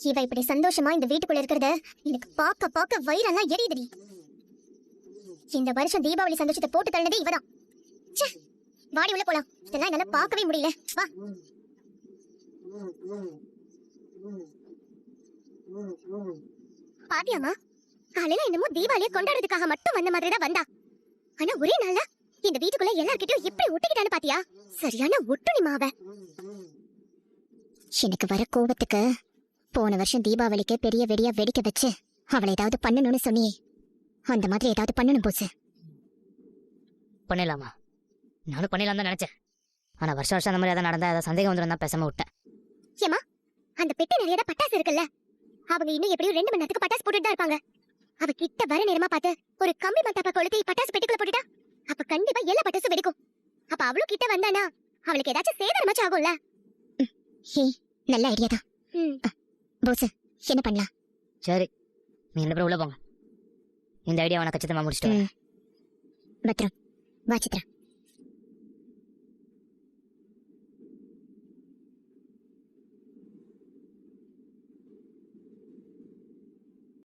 இவ இப்படி சந்தோஷமா இந்த வீட்டுக்குள்ள இருக்கிறத எனக்கு பார்க்க பார்க்க வயிறெல்லாம் எரியுதுடி. இந்த வருஷம் தீபாவளி சந்தோஷத்தை போட்டு தள்ளினதே இவதான். ச்சே, வாடி உள்ள போலாம். இதெல்லாம் என்னால பார்க்கவே முடியல. வா. பாத்தியாமா, காலையில என்னமோ தீபாவளியை கொண்டாடுறதுக்காக மட்டும் வந்த மாதிரி தான் வந்தா. ஆனா ஒரே நாள்ல இந்த வீட்டுக்குள்ள எல்லார்கிட்டயும் எப்படி ஒட்டிக்கிட்டான்னு பாத்தியா? சரியான ஒட்டுனி மாவ. எனக்கு வர கோபத்துக்கு போன வருஷம் தீபாவளிக்கு பெரிய வெடியா வெடிக்க வச்சு அவளை ஏதாவது பண்ணணும்னு சொன்னியே, அந்த மாதிரி ஏதாவது பண்ணணும் போச்சு. பண்ணிடலாமா? நானும் பண்ணிடலாம் தான் நினைச்சேன். ஆனா வருஷம் வருஷம் அந்த மாதிரி ஏதாவது நடந்தா ஏதாவது சந்தேகம் வந்துடும் தான் பேசாம விட்டேன். ஏமா, அந்த பெட்டி நிறைய பட்டாசு இருக்குல்ல, அவங்க இன்னும் எப்படியும் 2 மணி நேரத்துக்கு பட்டாசு போட்டுட்டு தான் இருப்பாங்க. அவ கிட்ட வர நேரமா பார்த்து ஒரு கம்பி மத்தாப்பா கொளுத்தி பட்டாசு பெட்டிக்குள்ள போட்டுட்டா அப்ப கண்டிப்பா எல்லா பட்டாசும் வெடிக்கும். அப்ப அவளும் கிட்ட வந்தானா அவளுக்கு ஏதாச்சும் சேதாரமாச்சும் ஆகும்ல. நல்ல ஐடியா தான். போஸ், என்ன பண்ணலாம்? சரி, நீ 2 பேரும் உள்ள போங்க. இந்த ஐடியா உனக்கு கச்சிதமா முடிச்சிட்டு பத்ரம், வா சித்ரா.